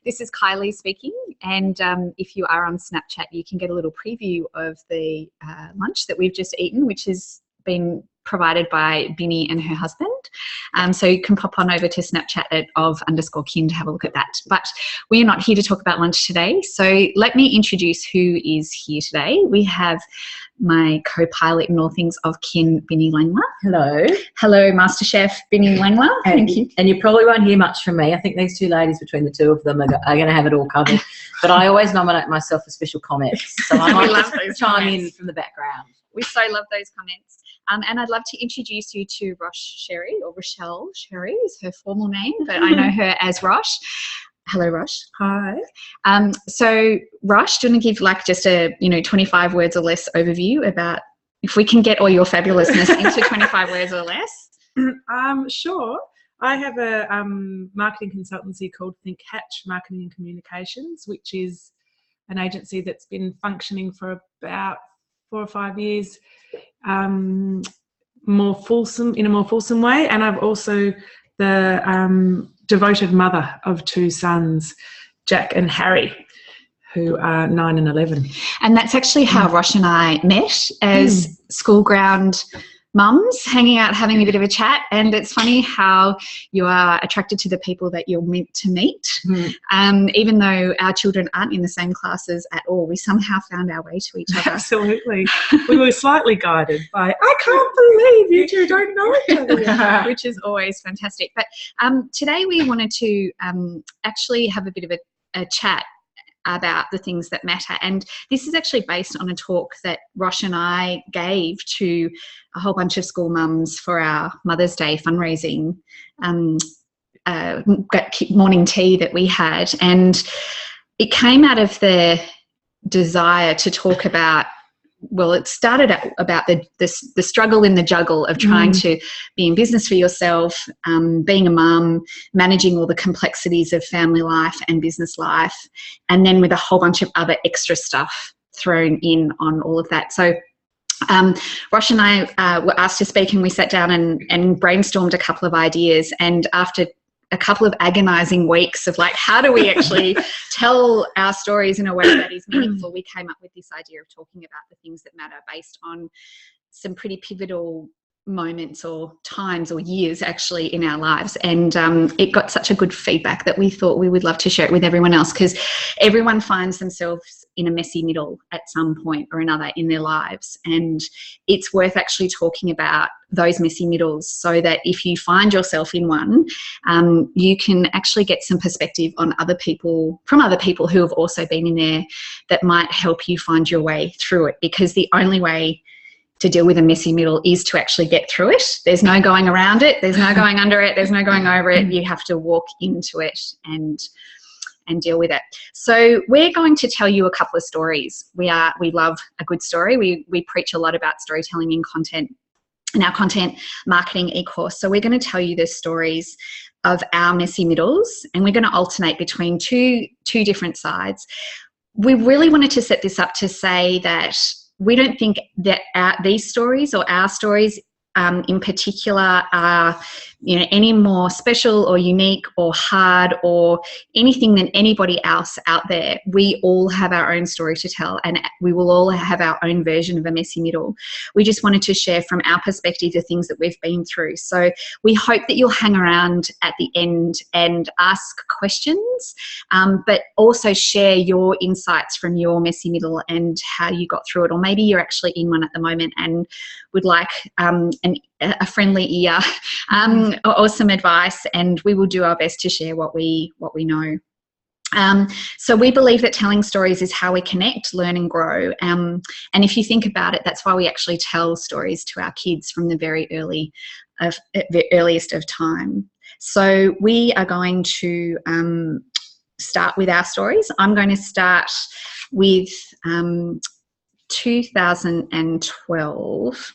This is Kylie speaking, and if you are on Snapchat, you can get a little preview of the lunch that we've just eaten, which has been provided by Binny and her husband. So you can pop on over to Snapchat at _kin to have a look at that. But we are not here to talk about lunch today. So let me introduce who is here today. We have my co-pilot in all things of kin, Binny Langler. Hello. Hello, Master Chef Binny Langler. Thank you. And you probably won't hear much from me. I think these two ladies, between the two of them, are going to have it all covered. But I always nominate myself for special comments. So I might just chime in from the background. We so love those comments. And I'd love to introduce you to Serry, or Rochelle. Serry is her formal name, but I know her as Roch. Hello, Roch. Hi. So, Roch, do you want to give like just a 25 words or less overview about, if we can get all your fabulousness into 25 words or less? Sure. I have a marketing consultancy called Think Hatch Marketing and Communications, which is an agency that's been functioning for about 4 or 5 years, more fulsome way. And I've also the devoted mother of 2 sons, Jack and Harry, who are 9 and 11. And that's actually how Roch and I met, as school ground mums, hanging out, having a bit of a chat. And it's funny how you are attracted to the people that you're meant to meet. Even though our children aren't in the same classes at all, we somehow found our way to each other. Absolutely. We were slightly guided by, I can't believe you two don't know each other. Which is always fantastic. But today we wanted to actually have a bit of a chat about the things that matter. And this is actually based on a talk that Roch and I gave to a whole bunch of school mums for our Mother's Day fundraising morning tea that we had. And it came out of the desire to talk about, well, it started about the struggle in the juggle of trying to be in business for yourself, being a mum, managing all the complexities of family life and business life, and then with a whole bunch of other extra stuff thrown in on all of that. So Roch and I were asked to speak, and we sat down and brainstormed a couple of ideas. And after a couple of agonizing weeks of like, how do we actually tell our stories in a way that is meaningful, we came up with this idea of talking about the things that matter based on some pretty pivotal moments or times or years actually in our lives. And it got such a good feedback that we thought we would love to share it with everyone else, because everyone finds themselves in a messy middle at some point or another in their lives. And it's worth actually talking about those messy middles, so that if you find yourself in one, you can actually get some perspective on from other people who have also been in there, that might help you find your way through it. Because the only way to deal with a messy middle is to actually get through it. There's no going around it. There's no going under it. There's no going over it. You have to walk into it and deal with it. So we're going to tell you a couple of stories. We love a good story. We preach a lot about storytelling in content, in our content marketing e-course. So we're going to tell you the stories of our messy middles, and we're going to alternate between two different sides. We really wanted to set this up to say that we don't think that these stories, or our stories in particular, are any more special or unique or hard or anything than anybody else out there. We all have our own story to tell, and we will all have our own version of a messy middle. We just wanted to share from our perspective the things that we've been through. So we hope that you'll hang around at the end and ask questions, but also share your insights from your messy middle and how you got through it. Or maybe you're actually in one at the moment and would like a friendly ear or some advice, and we will do our best to share what we know. So we believe that telling stories is how we connect, learn and grow. And if you think about it, that's why we actually tell stories to our kids from the the earliest of time. So we are going to start with our stories. I'm going to start with 2012.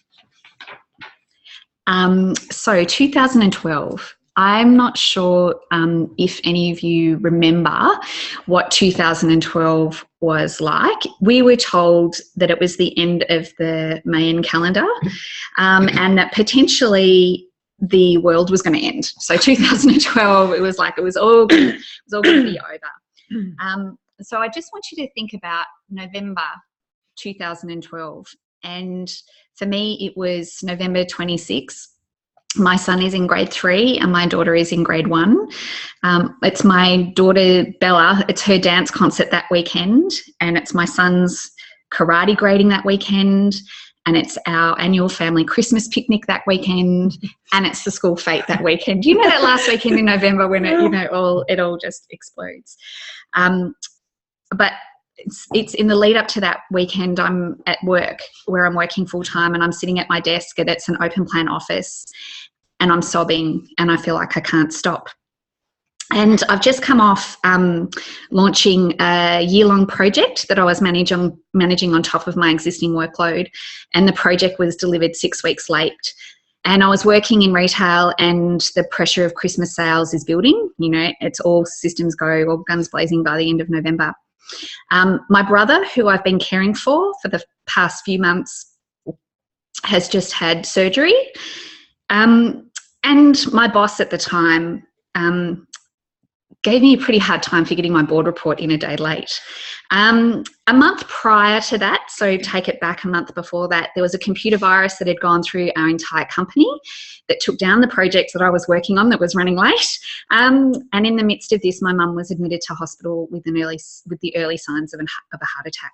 So 2012, I'm not sure if any of you remember what 2012 was like. We were told that it was the end of the Mayan calendar, and that potentially the world was going to end. So 2012, it was all going to be over. So I just want you to think about November 2012. And for me, it was November 26. My son is in grade 3 and my daughter is in grade 1. It's my daughter, Bella. It's her dance concert that weekend, and it's my son's karate grading that weekend, and it's our annual family Christmas picnic that weekend, and it's the school fete that weekend. You know, that last weekend in November when it all just explodes. But it's in the lead up to that weekend. I'm at work where I'm working full time, and I'm sitting at my desk, and it's an open plan office, and I'm sobbing, and I feel like I can't stop. And I've just come off launching a year-long project that I was managing on top of my existing workload, and the project was delivered 6 weeks late. And I was working in retail, and the pressure of Christmas sales is building. You know, it's all systems go, all guns blazing by the end of November. My brother, who I've been caring for the past few months, has just had surgery. And my boss at the time gave me a pretty hard time for getting my board report in a day late. A month prior to that, so take it back a month before that, there was a computer virus that had gone through our entire company that took down the project that I was working on that was running late. And in the midst of this, my mum was admitted to hospital with the early signs of a heart attack.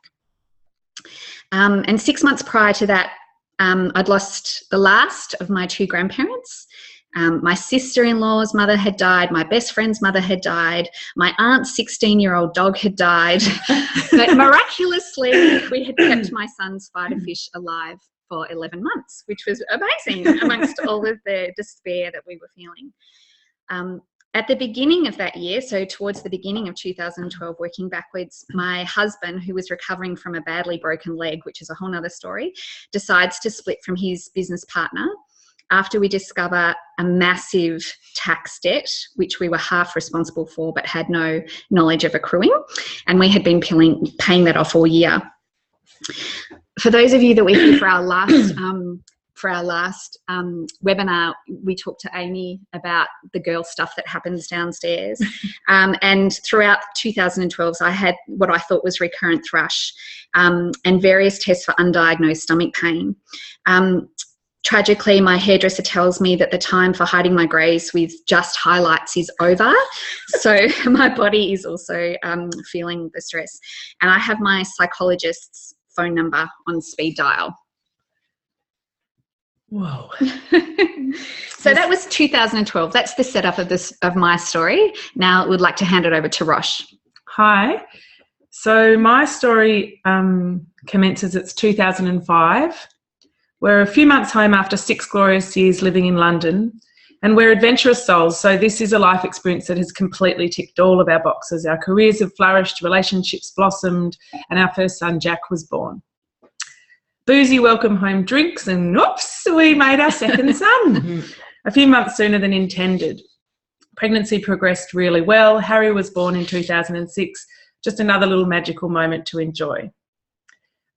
And 6 months prior to that, I'd lost the last of my 2 grandparents. My sister-in-law's mother had died. My best friend's mother had died. My aunt's 16-year-old dog had died. But miraculously, we had kept my son's spider fish alive for 11 months, which was amazing amongst all of the despair that we were feeling. At the beginning of that year, so towards the beginning of 2012, working backwards, my husband, who was recovering from a badly broken leg, which is a whole nother story, decides to split from his business partner after we discover a massive tax debt, which we were half responsible for but had no knowledge of accruing, and we had been paying that off all year. For those of you that were here for our last webinar, we talked to Amy about the girl stuff that happens downstairs. And throughout 2012, I had what I thought was recurrent thrush and various tests for undiagnosed stomach pain. Tragically, my hairdresser tells me that the time for hiding my greys with just highlights is over. So my body is also feeling the stress. And I have my psychologist's phone number on speed dial. Whoa. So that was 2012. That's the setup of my story. Now I would like to hand it over to Roch. Hi. So my story commences, it's 2005. We're a few months home after 6 glorious years living in London, and we're adventurous souls, so this is a life experience that has completely ticked all of our boxes. Our careers have flourished, relationships blossomed, and our first son, Jack, was born. Boozy welcome home drinks, and oops, we made our second son a few months sooner than intended. Pregnancy progressed really well. Harry was born in 2006, just another little magical moment to enjoy.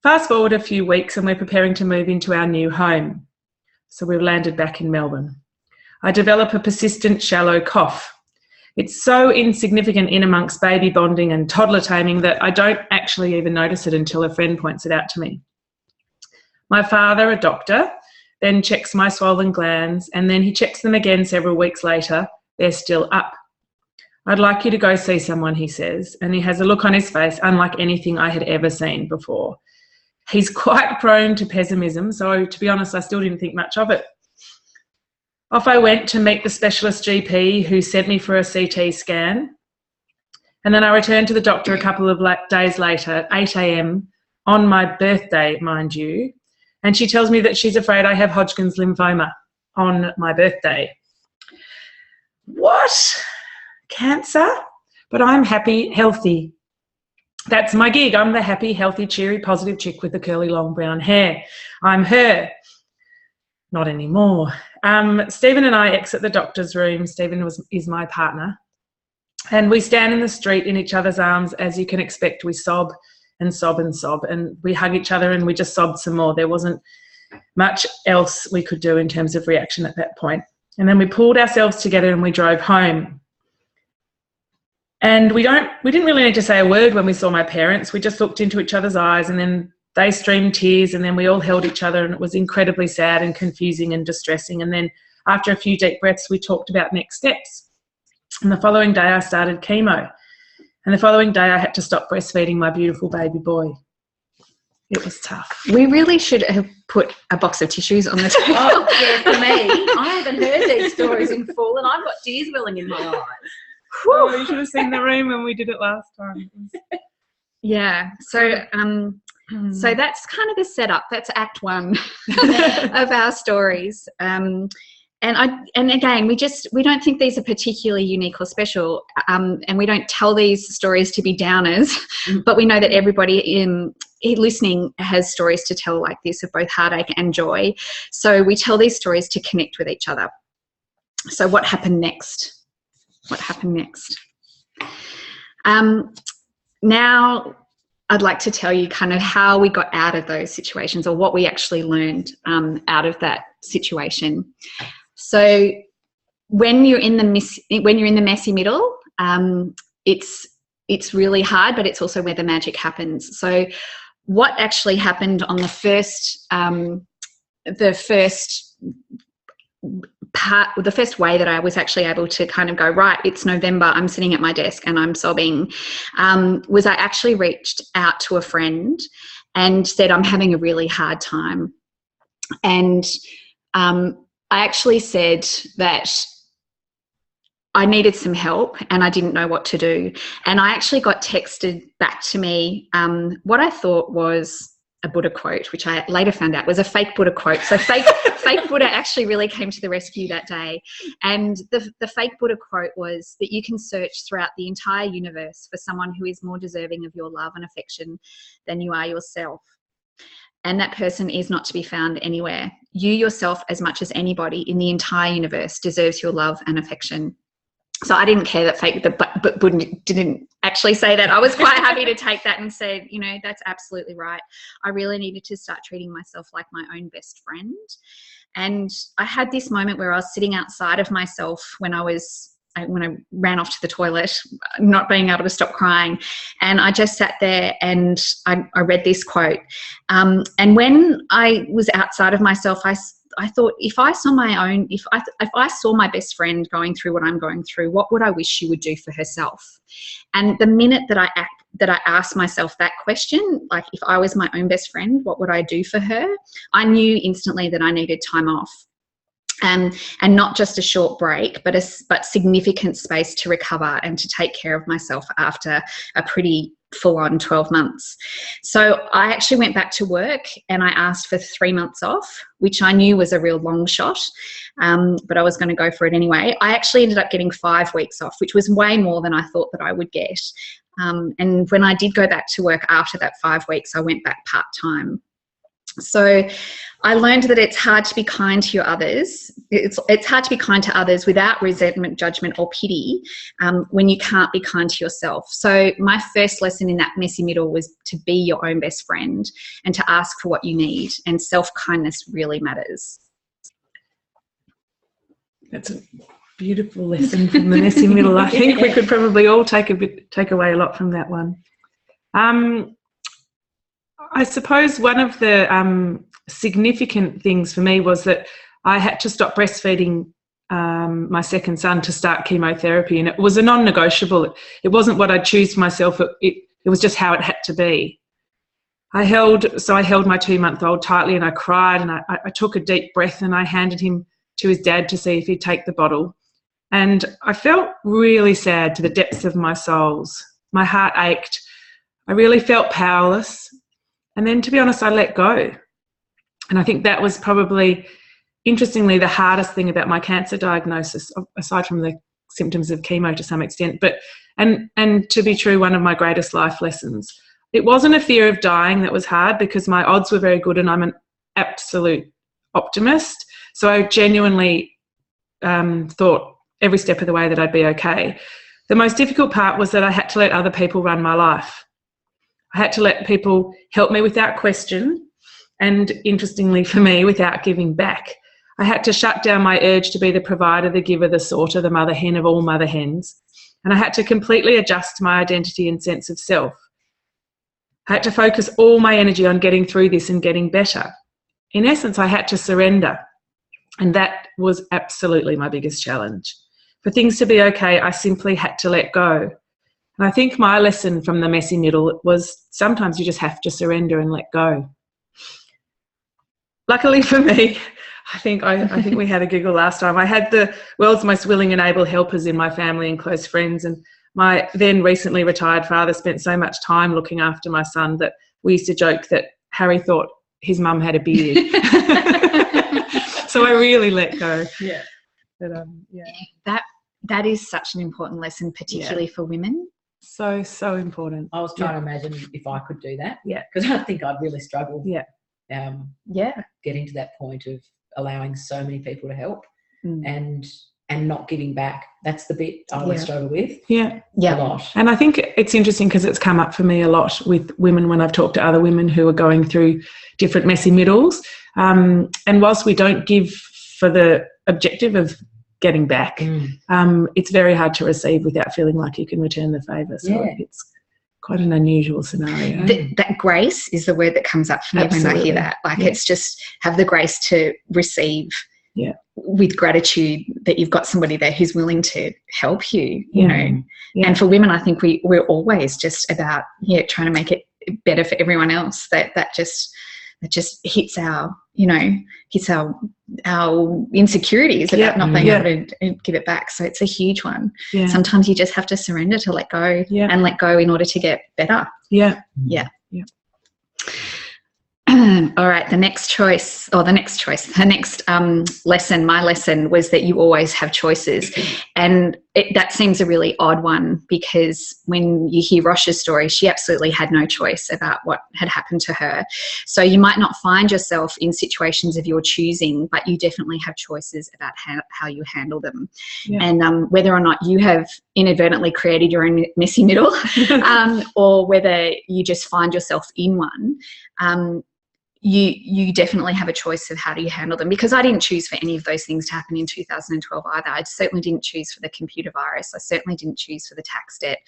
Fast forward a few weeks and we're preparing to move into our new home. So we've landed back in Melbourne. I develop a persistent shallow cough. It's so insignificant in amongst baby bonding and toddler taming that I don't actually even notice it until a friend points it out to me. My father, a doctor, then checks my swollen glands, and then he checks them again several weeks later. They're still up. I'd like you to go see someone, he says, and he has a look on his face unlike anything I had ever seen before. He's quite prone to pessimism, so to be honest, I still didn't think much of it. Off I went to meet the specialist GP who sent me for a CT scan. And then I returned to the doctor a couple of days later, 8 a.m, on my birthday, mind you, and she tells me that she's afraid I have Hodgkin's lymphoma on my birthday. What? Cancer? But I'm happy, healthy. That's my gig. I'm the happy, healthy, cheery, positive chick with the curly, long brown hair. I'm her. Not anymore. Stephen and I exit the doctor's room. Stephen is my partner. And we stand in the street in each other's arms. As you can expect, we sob and sob and sob. And we hug each other and we just sobbed some more. There wasn't much else we could do in terms of reaction at that point. And then we pulled ourselves together and we drove home. And we didn't really need to say a word when we saw my parents. We just looked into each other's eyes, and then they streamed tears, and then we all held each other, and it was incredibly sad and confusing and distressing. And then after a few deep breaths, we talked about next steps. And the following day I started chemo. And the following day I had to stop breastfeeding my beautiful baby boy. It was tough. We really should have put a box of tissues on the table. Oh, yeah, for me, I haven't heard these stories in full, and I've got tears welling in my eyes. Oh, you should have seen the room when we did it last time. Yeah. So that's kind of the setup. That's Act 1 of our stories. And again, we don't think these are particularly unique or special, and we don't tell these stories to be downers, but we know that everybody listening has stories to tell like this of both heartache and joy. So we tell these stories to connect with each other. So what happened next? Now I'd like to tell you kind of how we got out of those situations, or what we actually learned out of that situation. So when you're in the messy middle, it's really hard, but it's also where the magic happens. So what actually happened on the first way that I was actually able to kind of go, right, it's November, I'm sitting at my desk and I'm sobbing, was I actually reached out to a friend and said, I'm having a really hard time. And I actually said that I needed some help and I didn't know what to do. And I actually got texted back to me what I thought was a Buddha quote, which I later found out was a fake Buddha quote. So fake Buddha actually really came to the rescue that day. And the fake Buddha quote was that you can search throughout the entire universe for someone who is more deserving of your love and affection than you are yourself. And that person is not to be found anywhere. You yourself, as much as anybody in the entire universe, deserves your love and affection. So I didn't care that Buddha didn't actually say that. I was quite happy to take that and say, that's absolutely right. I really needed to start treating myself like my own best friend. And I had this moment where I was sitting outside of myself when I ran off to the toilet, not being able to stop crying. And I just sat there and I read this quote. And when I was outside of myself, I thought, if I saw my best friend going through what I'm going through, what would I wish she would do for herself? And the minute that I asked myself that question, like if I was my own best friend, what would I do for her? I knew instantly that I needed time off. And not just a short break, but significant space to recover and to take care of myself after a pretty full-on 12 months. So I actually went back to work and I asked for 3 months off, which I knew was a real long shot, but I was going to go for it anyway. I actually ended up getting 5 weeks off, which was way more than I thought that I would get. And when I did go back to work after that 5 weeks, I went back part-time. So I learned that it's hard to be kind to your others. It's hard to be kind to others without resentment, judgment or pity when you can't be kind to yourself. So my first lesson in that messy middle was to be your own best friend and to ask for what you need. And self-kindness really matters. That's a beautiful lesson from the messy middle. I think we could probably all take away a lot from that one. I suppose one of the significant things for me was that I had to stop breastfeeding my second son to start chemotherapy, and it was a non-negotiable. It wasn't what I'd choose for myself. It was just how it had to be. I held my 2-month-old tightly and I cried, and I took a deep breath and I handed him to his dad to see if he'd take the bottle. And I felt really sad to the depths of my souls. My heart ached. I really felt powerless. And then, to be honest, I let go. And I think that was probably, interestingly, the hardest thing about my cancer diagnosis, aside from the symptoms of chemo to some extent, but and to be true, one of my greatest life lessons. It wasn't a fear of dying that was hard, because my odds were very good and I'm an absolute optimist. So I genuinely thought every step of the way that I'd be okay. The most difficult part was that I had to let other people run my life. I had to let people help me without question, and interestingly for me, without giving back. I had to shut down my urge to be the provider, the giver, the sorter, the mother hen of all mother hens. And I had to completely adjust my identity and sense of self. I had to focus all my energy on getting through this and getting better. In essence, I had to surrender. And that was absolutely my biggest challenge. For things to be okay, I simply had to let go. And I think my lesson from the messy middle was sometimes you just have to surrender and let go. Luckily for me, I think we had a giggle last time. I had the world's most willing and able helpers in my family and close friends, and my then recently retired father spent so much time looking after my son that we used to joke that Harry thought his mum had a beard. So I really let go. Yeah. But, That is such an important lesson, particularly for women. So important. I was trying to imagine if I could do that. Yeah. Because I think I'd really struggle. Yeah. Getting to that point of allowing so many people to help and not giving back. That's the bit I would struggle with. Yeah. A lot. And I think it's interesting because it's come up for me a lot with women when I've talked to other women who are going through different messy middles. And whilst we don't give for the objective of getting back, it's very hard to receive without feeling like you can return the favour. So it's quite an unusual scenario. That grace is the word that comes up for me when I hear that. Like it's just have the grace to receive with gratitude that you've got somebody there who's willing to help you, you know. Yeah. And for women, I think we're always just about trying to make it better for everyone else. That just hits our insecurities about not being able to give it back. So it's a huge one. Yeah. Sometimes you just have to surrender to let go and let go in order to get better. Yeah. All right, the next lesson, my lesson was that you always have choices. And that seems a really odd one because when you hear Roch's story, she absolutely had no choice about what had happened to her. So you might not find yourself in situations of your choosing, but you definitely have choices about how you handle them. Yeah. And whether or not you have inadvertently created your own messy middle or whether you just find yourself in one, you definitely have a choice of how do you handle them, because I didn't choose for any of those things to happen in 2012 either. I certainly didn't choose for the computer virus. I certainly didn't choose for the tax debt.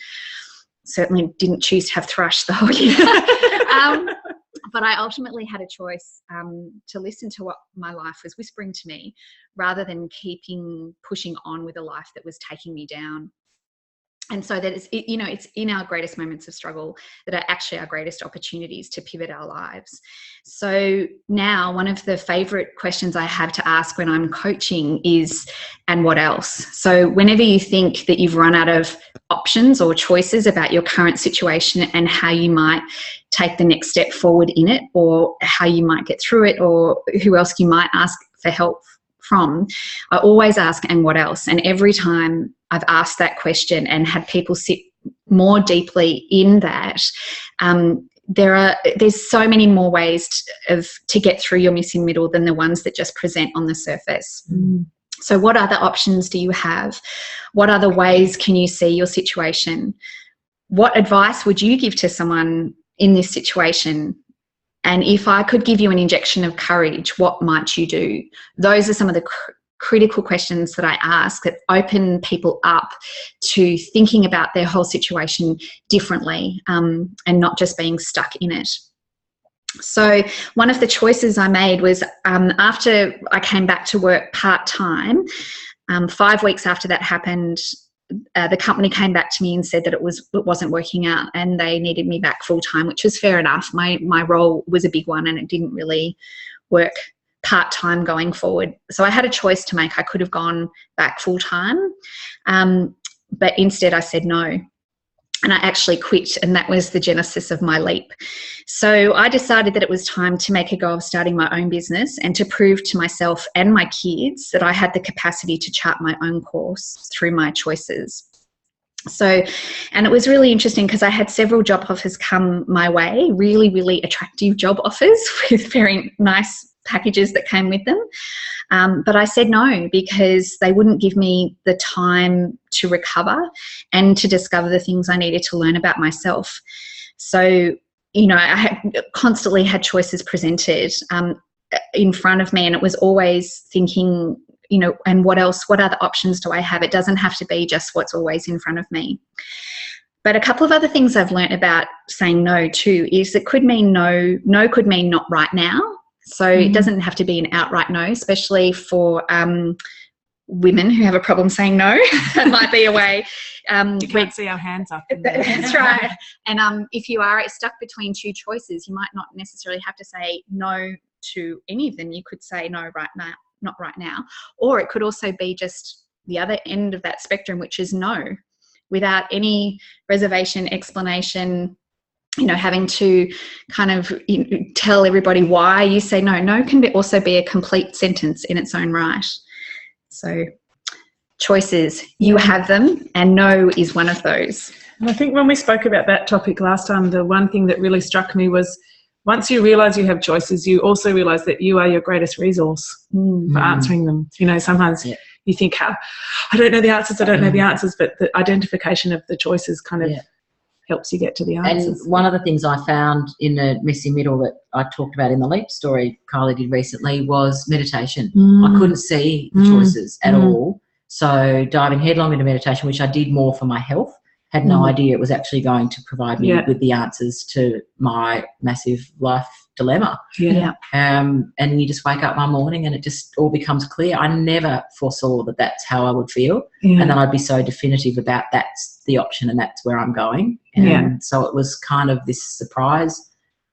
Certainly didn't choose to have thrush the whole year. But I ultimately had a choice to listen to what my life was whispering to me rather than pushing on with a life that was taking me down. And so that it's in our greatest moments of struggle that are actually our greatest opportunities to pivot our lives. So now one of the favorite questions I have to ask when I'm coaching is, and what else? So whenever you think that you've run out of options or choices about your current situation and how you might take the next step forward in it, or how you might get through it, or who else you might ask for help from, I always ask, and what else? And every time I've asked that question and had people sit more deeply in that, there's so many more ways to get through your missing middle than the ones that just present on the surface. So what other options do you have? What other ways can you see your situation? What advice would you give to someone in this situation? And if I could give you an injection of courage, what might you do? Those are some of the critical questions that I ask that open people up to thinking about their whole situation differently, and not just being stuck in it. So one of the choices I made was after I came back to work part-time, 5 weeks after that happened, the company came back to me and said that it wasn't working out and they needed me back full-time, which was fair enough. My role was a big one and it didn't really work part-time going forward. So I had a choice to make. I could have gone back full-time, but instead I said no. And I actually quit, and that was the genesis of my leap. So I decided that it was time to make a go of starting my own business and to prove to myself and my kids that I had the capacity to chart my own course through my choices. So, and it was really interesting because I had several job offers come my way, really, really attractive job offers with very nice packages that came with them. But I said no because they wouldn't give me the time to recover and to discover the things I needed to learn about myself. So, I had constantly had choices presented. in front of me, and it was always thinking, you know, and what else, what other options do I have? It doesn't have to be just what's always in front of me. But a couple of other things I've learnt about saying no too is it could mean no could mean not right now. So it doesn't have to be an outright no, especially for women who have a problem saying no. That might be a way. You can't see our hands up. That's right. And if you are stuck between two choices, you might not necessarily have to say no to any of them. You could say no right now, not right now. Or it could also be just the other end of that spectrum, which is no, without any reservation, explanation, you know, having to kind of tell everybody why you say no. No can also be a complete sentence in its own right. So choices, you have them, and no is one of those. And I think when we spoke about that topic last time, the one thing that really struck me was once you realise you have choices, you also realise that you are your greatest resource for answering them. You know, sometimes you think, I don't know the answers, but the identification of the choices kind of helps you get to the answers. And one of the things I found in the messy middle that I talked about in the Leap story Kylie did recently was meditation. I couldn't see the choices at all. So diving headlong into meditation, which I did more for my health, had no idea it was actually going to provide me with the answers to my massive life dilemma. And you just wake up one morning and it just all becomes clear. I never foresaw that that's how I would feel, and then I'd be so definitive about that's the option and that's where I'm going. And so it was kind of this surprise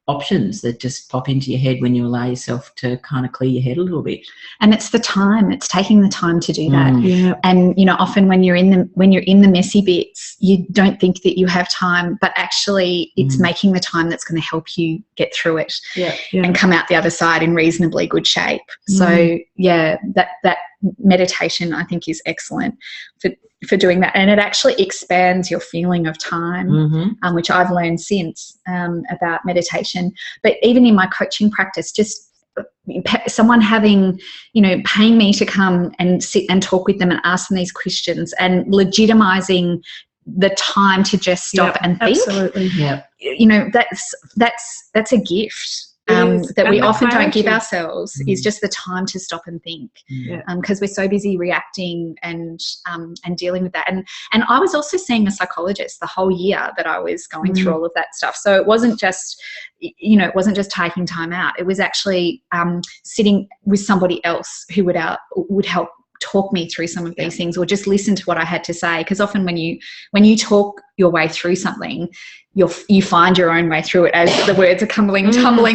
options that just pop into your head when you allow yourself to kind of clear your head a little bit. And it's the time, it's taking the time to do that. And you know, often when you're in the messy bits, you don't think that you have time, but actually it's making the time that's going to help you get through it and come out the other side in reasonably good shape. So that meditation I think is excellent for doing that, and it actually expands your feeling of time, which I've learned since about meditation. But even in my coaching practice, just someone having, you know, paying me to come and sit and talk with them and ask them these questions and legitimizing the time to just stop and think. Absolutely. You know, that's a gift. That we often don't give ourselves is just the time to stop and think, because we're so busy reacting and dealing with that. And I was also seeing a psychologist the whole year that I was going through all of that stuff. So it wasn't just, you know, it wasn't just taking time out. It was actually sitting with somebody else who would help talk me through some of these things, or just listen to what I had to say. Because often when you talk your way through something, you find your own way through it as the words are tumbling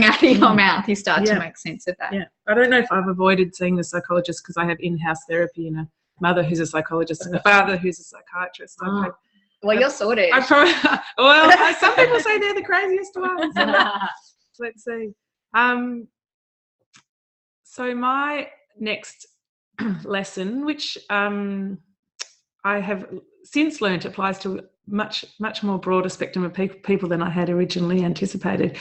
out of your mouth. You start to make sense of that. I don't know if I've avoided seeing the psychologist because I have in-house therapy and a mother who's a psychologist and a father who's a psychiatrist. Well, you're sorted. Some people say they're the craziest ones. Let's see. So my next lesson, which I have since learnt applies to much more broader spectrum of people than I had originally anticipated.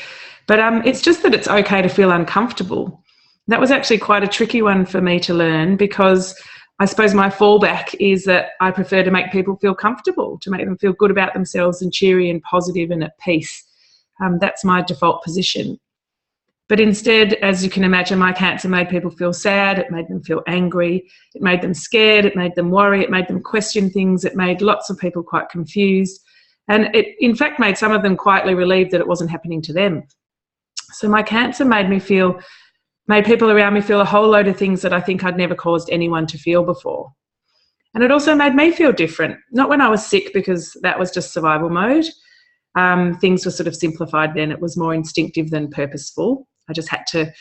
But it's just that it's okay to feel uncomfortable. That was actually quite a tricky one for me to learn, because I suppose my fallback is that I prefer to make people feel comfortable, to make them feel good about themselves and cheery and positive and at peace. That's my default position. But instead, as you can imagine, my cancer made people feel sad, it made them feel angry, it made them scared, it made them worry, it made them question things, it made lots of people quite confused, and it in fact made some of them quietly relieved that it wasn't happening to them. So my cancer made people around me feel a whole load of things that I think I'd never caused anyone to feel before. And it also made me feel different, not when I was sick, because that was just survival mode. Things were sort of simplified then. It was more instinctive than purposeful. I just had to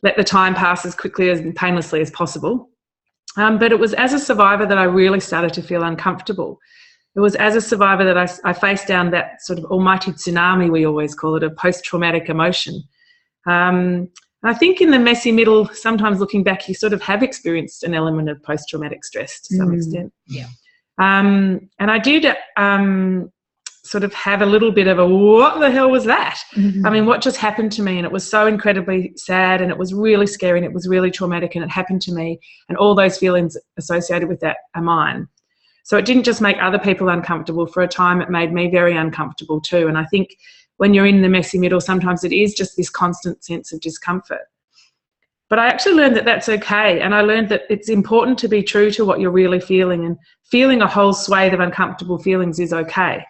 let the time pass as quickly and painlessly as possible. But it was as a survivor that I really started to feel uncomfortable. It was as a survivor that I faced down that sort of almighty tsunami, we always call it, of post-traumatic emotion. And I think in the messy middle, sometimes looking back, you sort of have experienced an element of post-traumatic stress to some extent. And I did sort of have a little bit of a, what the hell was that? I mean, what just happened to me? And it was so incredibly sad, and it was really scary, and it was really traumatic, and it happened to me, and all those feelings associated with that are mine. So it didn't just make other people uncomfortable. For a time, it made me very uncomfortable too. And I think when you're in the messy middle, sometimes it is just this constant sense of discomfort. But I actually learned that that's okay. And I learned that it's important to be true to what you're really feeling, and feeling a whole swathe of uncomfortable feelings is okay.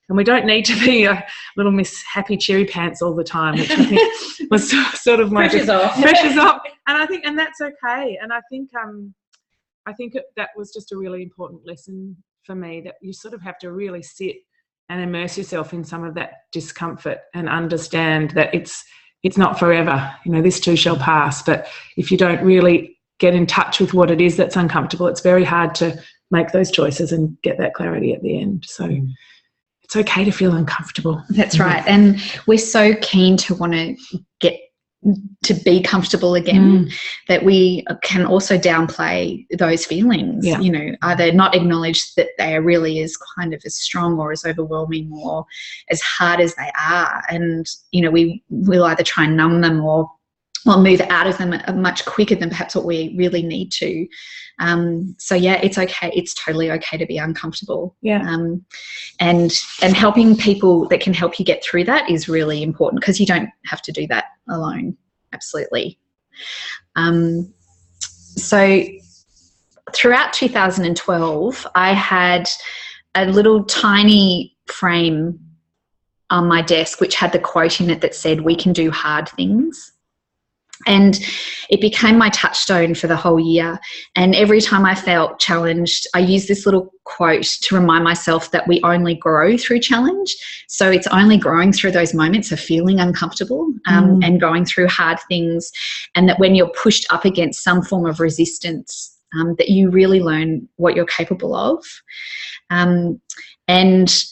And we don't need to be a little Miss Happy Cherry Pants all the time, which I think was sort of my Pressure's off. Pressure's off. And that's okay. And I think that was just a really important lesson for me, that you sort of have to really sit and immerse yourself in some of that discomfort and understand that it's not forever. This too shall pass. But if you don't really get in touch with what it is that's uncomfortable, it's very hard to make those choices and get that clarity at the end. So it's okay to feel uncomfortable. That's right. And we're so keen to want to get to be comfortable again that we can also downplay those feelings, either not acknowledge that they are really as kind of as strong or as overwhelming or as hard as they are. And, we will either try and numb them or move out of them much quicker than perhaps what we really need to. So yeah, it's okay. It's totally okay to be uncomfortable. Yeah. And helping people that can help you get through that is really important, because you don't have to do that alone. Absolutely. So throughout 2012, I had a little tiny frame on my desk which had the quote in it that said, "We can do hard things." And it became my touchstone for the whole year. And every time I felt challenged, I used this little quote to remind myself that we only grow through challenge. So it's only growing through those moments of feeling uncomfortable and going through hard things. And that when you're pushed up against some form of resistance, that you really learn what you're capable of. And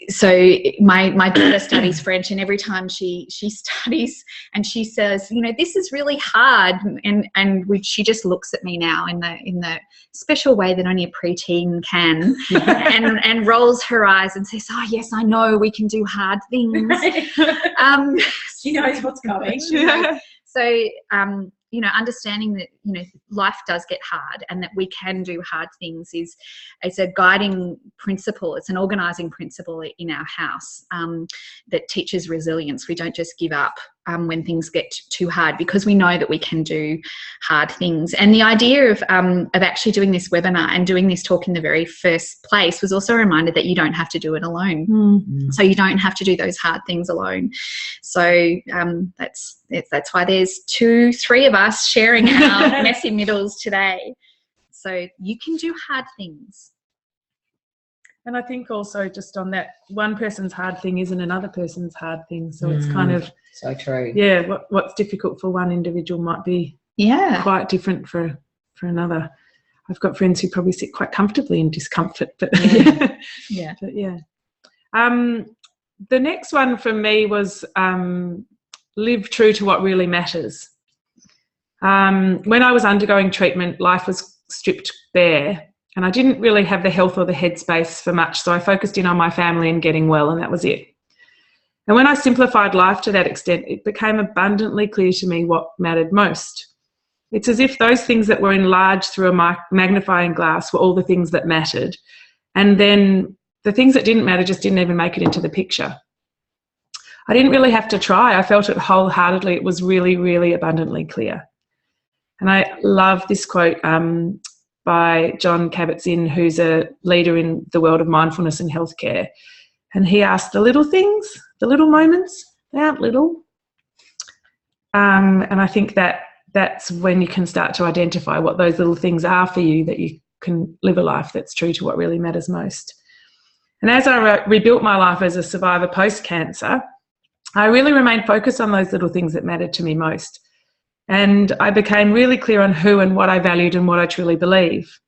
so my daughter studies French, and every time she studies and she says, this is really hard, and she just looks at me now in the special way that only a preteen can, and rolls her eyes and says, "Oh yes, I know we can do hard things." She knows what's coming. So understanding that life does get hard, and that we can do hard things is a guiding principle. It's an organising principle in our house that teaches resilience. We don't just give up when things get too hard, because we know that we can do hard things. And the idea of actually doing this webinar and doing this talk in the very first place was also a reminder that you don't have to do it alone. So you don't have to do those hard things alone. So that's why there's 2-3 of us sharing our messy middles today. So you can do hard things. And I think also just on that, one person's hard thing isn't another person's hard thing. So it's kind of so true. Yeah, what's difficult for one individual might be quite different for another. I've got friends who probably sit quite comfortably in discomfort, but yeah. But yeah. The next one for me was live true to what really matters. When I was undergoing treatment, life was stripped bare, and I didn't really have the health or the headspace for much, so I focused in on my family and getting well, and that was it. And when I simplified life to that extent, it became abundantly clear to me what mattered most. It's as if those things that were enlarged through a magnifying glass were all the things that mattered, and then the things that didn't matter just didn't even make it into the picture. I didn't really have to try. I felt it wholeheartedly. It was really, really abundantly clear. And I love this quote by John Kabat-Zinn, who's a leader in the world of mindfulness and healthcare. And he asked, the little things, the little moments, they aren't little. And I think that's when you can start to identify what those little things are for you, that you can live a life that's true to what really matters most. And as I rebuilt my life as a survivor post-cancer, I really remained focused on those little things that mattered to me most. And I became really clear on who and what I valued and what I truly believe.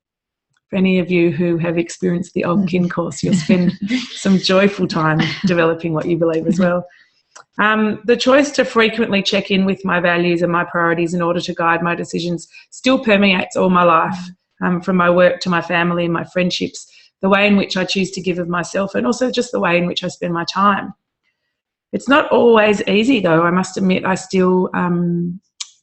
For any of you who have experienced the Old Kin course, you'll spend some joyful time developing what you believe as well. The choice to frequently check in with my values and my priorities in order to guide my decisions still permeates all my life, from my work to my family and my friendships, the way in which I choose to give of myself, and also just the way in which I spend my time. It's not always easy, though. I must admit, I still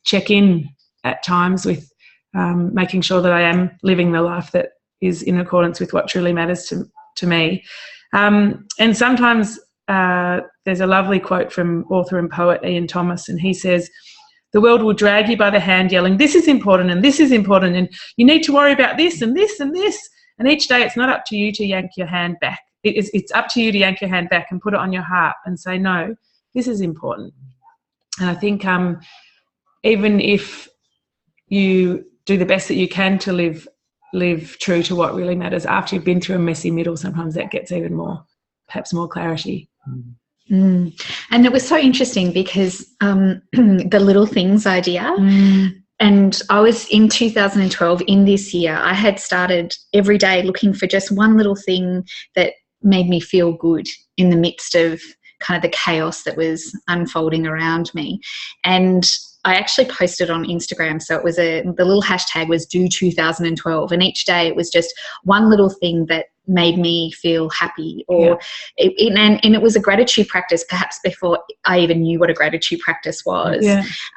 check in at times with making sure that I am living the life that is in accordance with what truly matters to me. And sometimes there's a lovely quote from author and poet Ian Thomas, and he says, the world will drag you by the hand yelling, this is important and this is important and you need to worry about this and this and this. And each day it's not up to you to yank your hand back. It's up to you to yank your hand back and put it on your heart and say, no, this is important. And I think even if you do the best that you can to live true to what really matters, after you've been through a messy middle, sometimes that gets even more, perhaps more clarity. And it was so interesting because the little things idea, and I was in 2012, in this year, I had started every day looking for just one little thing that made me feel good in the midst of kind of the chaos that was unfolding around me. And I actually posted on Instagram. So it was the little hashtag was do 2012. And each day it was just one little thing that made me feel happy, or and it was a gratitude practice perhaps before I even knew what a gratitude practice was.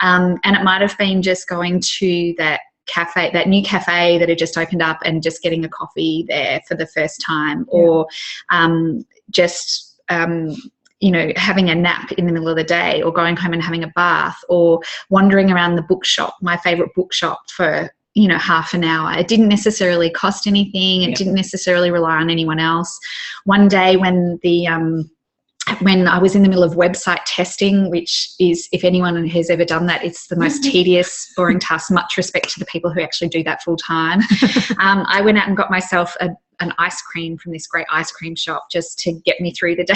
And it might have been just going to that cafe, that new cafe that had just opened up, and just getting a coffee there for the first time, or just you know, having a nap in the middle of the day, or going home and having a bath, or wandering around the bookshop, my favourite bookshop, for, you know, half an hour. It didn't necessarily cost anything. It didn't necessarily rely on anyone else. One day when I was in the middle of website testing, which is, if anyone has ever done that, it's the most tedious, boring task. Much respect to the people who actually do that full time. I went out and got myself an ice cream from this great ice cream shop just to get me through the day.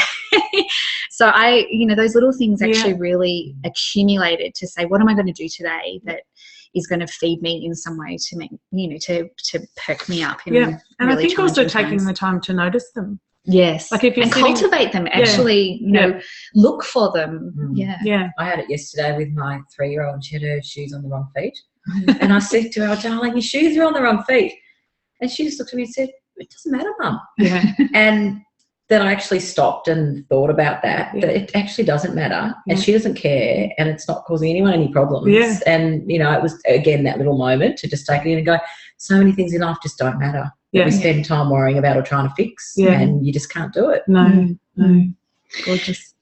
So you know, those little things actually really accumulated to say, what am I going to do today that is going to feed me in some way, to make, you know, to perk me up. And really, I think also taking the time to notice them. Yes. Like if you're cultivate them, actually, you know, look for them. I had it yesterday with my 3-year-old, and she had her shoes on the wrong feet. And I said to her, oh, darling, your shoes are on the wrong feet. And she just looked at me and said, it doesn't matter, Mum. And then I actually stopped and thought about that it actually doesn't matter, and she doesn't care, and it's not causing anyone any problems. And, you know, it was, again, that little moment to just take it in and go, so many things in life just don't matter. We spend time worrying about or trying to fix, and you just can't do it. No. Gorgeous.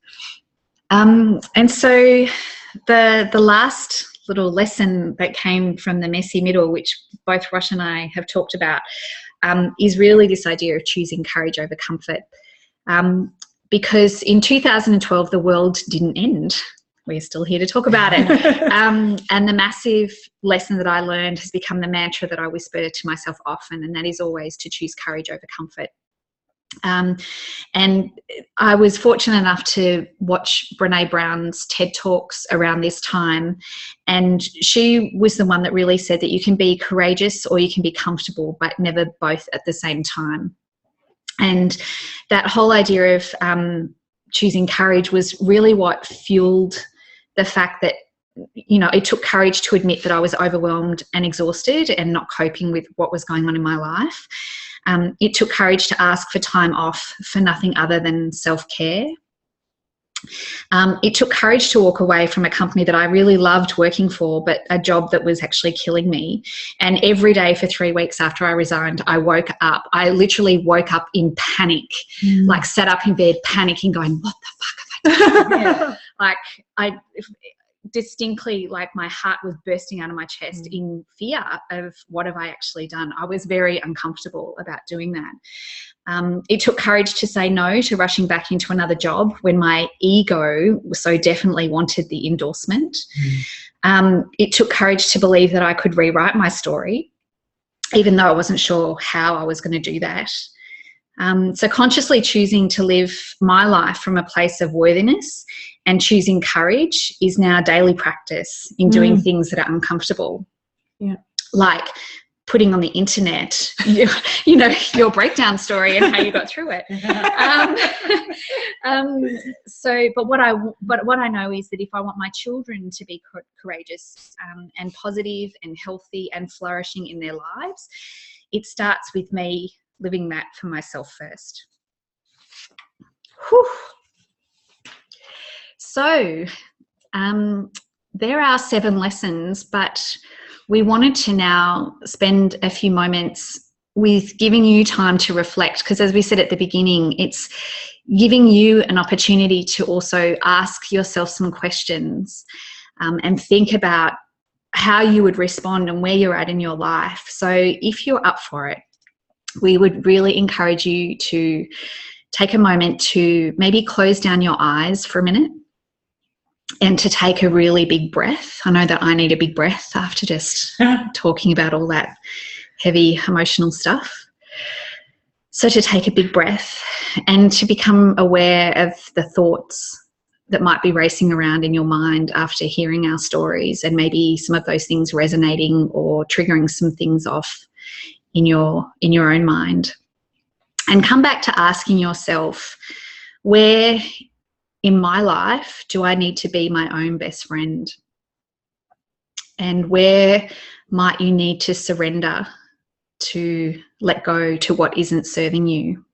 And so the last little lesson that came from the messy middle, which both Roch and I have talked about, is really this idea of choosing courage over comfort. Because in 2012, the world didn't end. We're still here to talk about it. And the massive lesson that I learned has become the mantra that I whisper to myself often, and that is always to choose courage over comfort. And I was fortunate enough to watch Brené Brown's TED Talks around this time, and she was the one that really said that you can be courageous or you can be comfortable, but never both at the same time. And that whole idea of choosing courage was really what fueled the fact that, you know, it took courage to admit that I was overwhelmed and exhausted and not coping with what was going on in my life. It took courage to ask for time off for nothing other than self-care. It took courage to walk away from a company that I really loved working for, but a job that was actually killing me. And every day for 3 weeks after I resigned, I literally woke up in panic, like sat up in bed panicking, going, what the fuck have I done? Like distinctly, like my heart was bursting out of my chest in fear of what have I actually done. I was very uncomfortable about doing that. It took courage to say no to rushing back into another job when my ego so definitely wanted the endorsement. It took courage to believe that I could rewrite my story, even though I wasn't sure how I was going to do that. So consciously choosing to live my life from a place of worthiness and choosing courage is now daily practice in doing things that are uncomfortable. Like putting on the internet, you know, your breakdown story and how you got through it. But what I know is that if I want my children to be courageous and positive and healthy and flourishing in their lives, it starts with me living that for myself first. Whew. So there are 7 lessons, but we wanted to now spend a few moments with giving you time to reflect, because as we said at the beginning, it's giving you an opportunity to also ask yourself some questions. and think about how you would respond and where you're at in your life. So if you're up for it, we would really encourage you to take a moment to maybe close down your eyes for a minute and to take a really big breath. I know that I need a big breath after just talking about all that heavy emotional stuff. So to take a big breath and to become aware of the thoughts that might be racing around in your mind after hearing our stories, and maybe some of those things resonating or triggering some things off in your own mind. And come back to asking yourself, where in my life do I need to be my own best friend? And where might you need to surrender, to let go to what isn't serving you?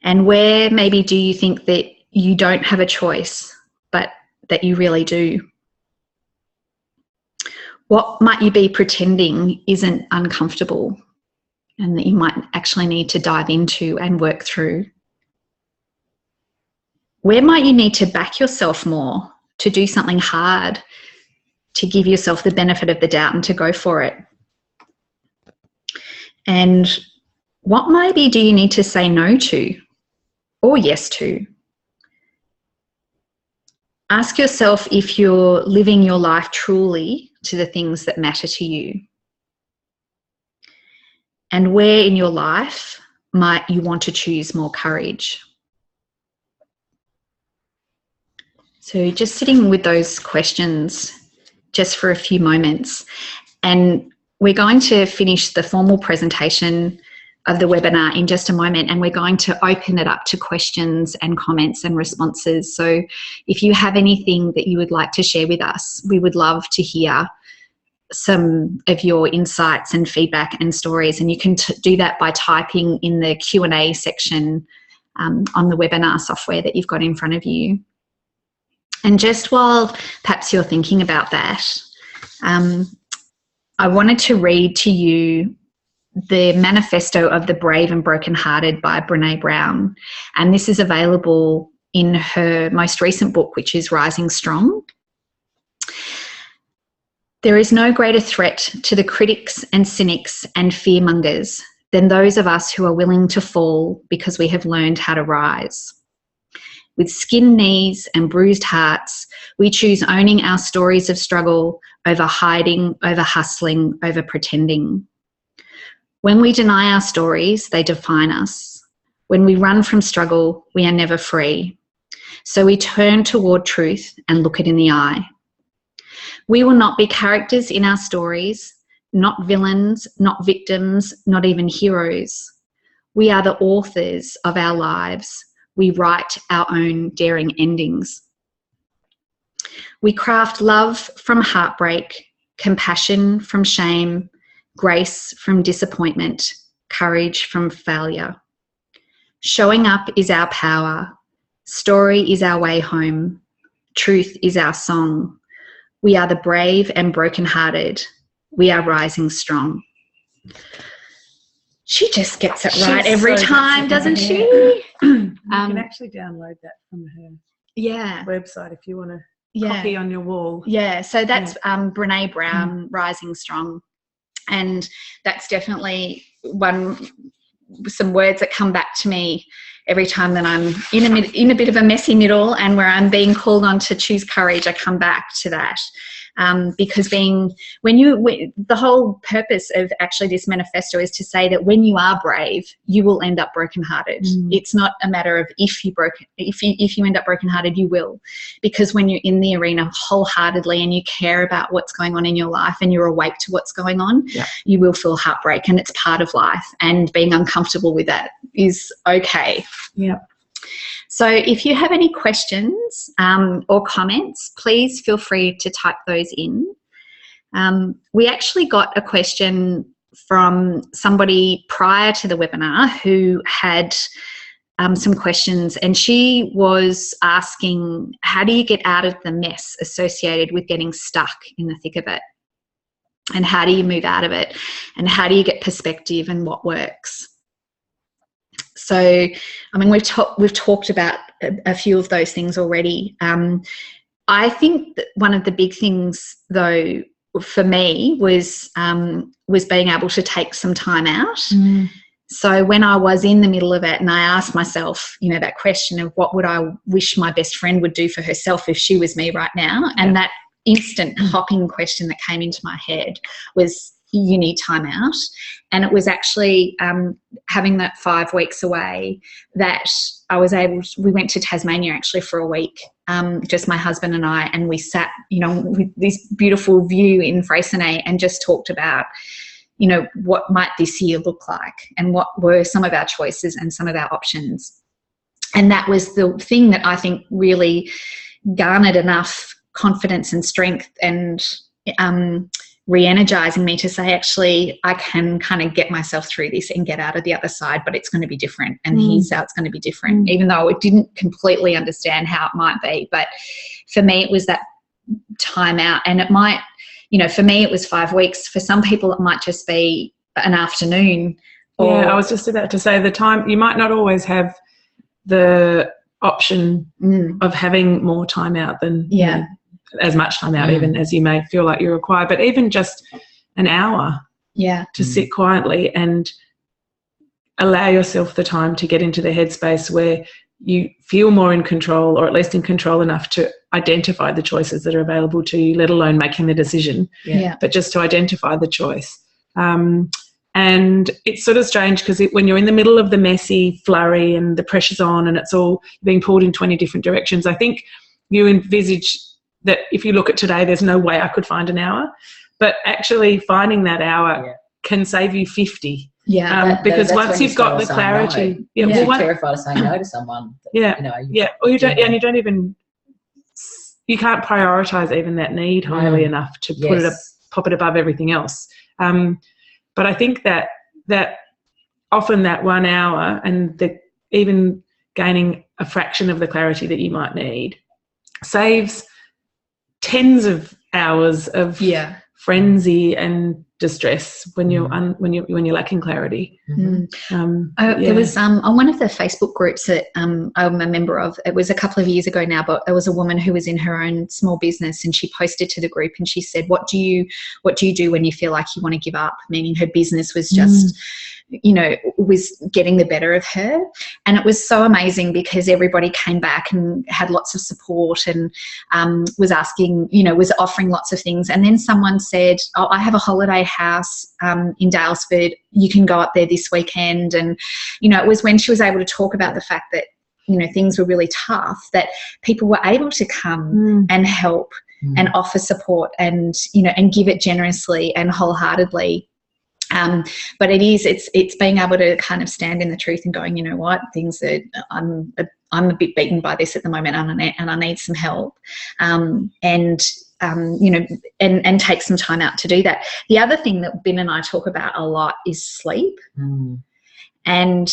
And where maybe do you think that you don't have a choice, but that you really do? What might you be pretending isn't uncomfortable and that you might actually need to dive into and work through? Where might you need to back yourself more, to do something hard, to give yourself the benefit of the doubt and to go for it? And what maybe do you need to say no to or yes to? Ask yourself if you're living your life truly to the things that matter to you. And where in your life might you want to choose more courage? So just sitting with those questions just for a few moments, and we're going to finish the formal presentation of the webinar in just a moment, and we're going to open it up to questions and comments and responses. So if you have anything that you would like to share with us, we would love to hear some of your insights and feedback and stories, and you can do that by typing in the Q&A section on the webinar software that you've got in front of you. And just while perhaps you're thinking about that, I wanted to read to you the manifesto of the Brave and Brokenhearted by Brené Brown, and this is available in her most recent book, which is Rising Strong. There is no greater threat to the critics and cynics and fearmongers than those of us who are willing to fall because we have learned how to rise. With skinned knees and bruised hearts, we choose owning our stories of struggle over hiding, over hustling, over pretending. When we deny our stories, they define us. When we run from struggle, we are never free. So we turn toward truth and look it in the eye. We will not be characters in our stories, not villains, not victims, not even heroes. We are the authors of our lives. We write our own daring endings. We craft love from heartbreak, compassion from shame, grace from disappointment, courage from failure. Showing up is our power. Story is our way home. Truth is our song. We are the brave and brokenhearted. We are rising strong. She just gets it right every time, doesn't she? You can actually download that from her website if you want to copy on your wall. Yeah, so that's Brené Brown, Rising Strong. And that's definitely some words that come back to me every time that I'm in a bit of a messy middle and where I'm being called on to choose courage. I come back to that. Because the whole purpose of actually this manifesto is to say that when you are brave, you will end up brokenhearted. It's not a matter of if you end up brokenhearted, you will, because when you're in the arena wholeheartedly and you care about what's going on in your life and you're awake to what's going on, you will feel heartbreak, and it's part of life, and being uncomfortable with that is okay. Yeah. So if you have any questions or comments, please feel free to type those in. We actually got a question from somebody prior to the webinar who had some questions, and she was asking, how do you get out of the mess associated with getting stuck in the thick of it? And how do you move out of it? And how do you get perspective and what works? So, I mean, we've talked about a few of those things already. I think that one of the big things, though, for me was being able to take some time out. So when I was in the middle of it and I asked myself, you know, that question of what would I wish my best friend would do for herself if she was me right now, and that instant hopping question that came into my head was, you need time out. And it was actually having that 5 weeks away that I was able to, we went to Tasmania actually for a week, just my husband and I, and we sat, you know, with this beautiful view in Freycinet and just talked about, you know, what might this year look like and what were some of our choices and some of our options. And that was the thing that I think really garnered enough confidence and strength and re-energizing me to say, actually, I can kind of get myself through this and get out of the other side, but it's going to be different. And here's how it's going to be different, even though I didn't completely understand how it might be. But for me, it was that time out. And it might, you know, for me, it was 5 weeks. For some people, it might just be an afternoon. Or, I was just about to say, the time, you might not always have the option of having more time out than you know, as much time out even as you may feel like you require, but even just an hour to sit quietly and allow yourself the time to get into the headspace where you feel more in control, or at least in control enough to identify the choices that are available to you, let alone making the decision, but just to identify the choice. And it's sort of strange because when you're in the middle of the messy flurry and the pressure's on and it's all being pulled in 20 different directions, I think you envisage that if you look at today, there's no way I could find an hour, but actually finding that hour can save you 50. Because once you've got the clarity, you're terrified of saying no to someone. That, or you don't, and you don't even, you can't prioritize even that need highly enough to pop it above everything else. But I think that often that 1 hour and even gaining a fraction of the clarity that you might need saves tens of hours of frenzy and distress when you're lacking clarity. There was on one of the Facebook groups that I'm a member of, it was a couple of years ago now, but there was a woman who was in her own small business and she posted to the group and she said, what do you do when you feel like you want to give up? Meaning her business was just you know, was getting the better of her. And it was so amazing because everybody came back and had lots of support and was asking, you know, was offering lots of things. And then someone said, oh, I have a holiday house in Dalesford. You can go up there this weekend. And, you know, it was when she was able to talk about the fact that, you know, things were really tough, that people were able to come and help and offer support and, you know, and give it generously and wholeheartedly. But it's being able to kind of stand in the truth and going, you know what, things that I'm a bit beaten by this at the moment and I need some help. You know, and take some time out to do that. The other thing that Ben and I talk about a lot is sleep. And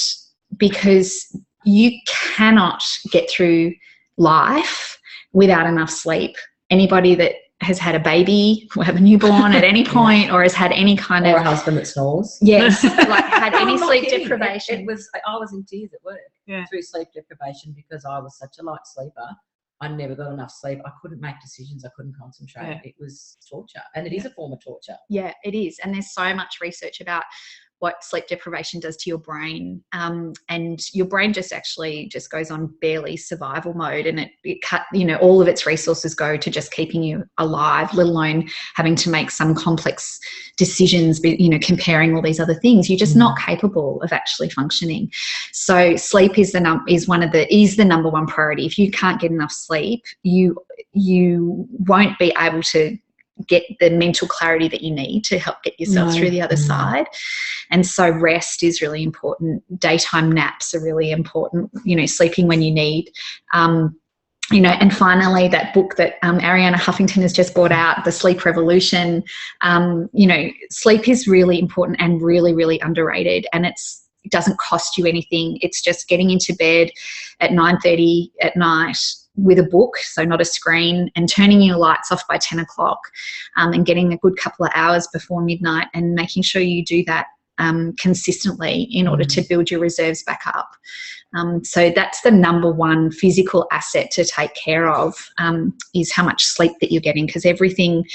because you cannot get through life without enough sleep. Anybody that has had a baby or have a newborn at any point or has had any kind or of... a husband that snores. Yes, like had any sleep deprivation. I was in tears at work through sleep deprivation because I was such a light sleeper. I never got enough sleep. I couldn't make decisions. I couldn't concentrate. It was torture. And it is a form of torture. Yeah, it is. And there's so much research about what sleep deprivation does to your brain. And your brain just goes on barely survival mode, and it cut, you know, all of its resources go to just keeping you alive, let alone having to make some complex decisions, you know, comparing all these other things. You're just not capable of actually functioning. So sleep is the number one priority. If you can't get enough sleep, you won't be able to get the mental clarity that you need to help get yourself through the other side. And so rest is really important. Daytime naps are really important, you know, sleeping when you need. You know, and finally, that book that Arianna Huffington has just brought out, The Sleep Revolution, you know, sleep is really important and really, really underrated. And it doesn't cost you anything. It's just getting into bed at 9:30 at night with a book, so not a screen, and turning your lights off by 10 o'clock and getting a good couple of hours before midnight and making sure you do that consistently in order to build your reserves back up. So that's the number one physical asset to take care of, is how much sleep that you're getting, because everything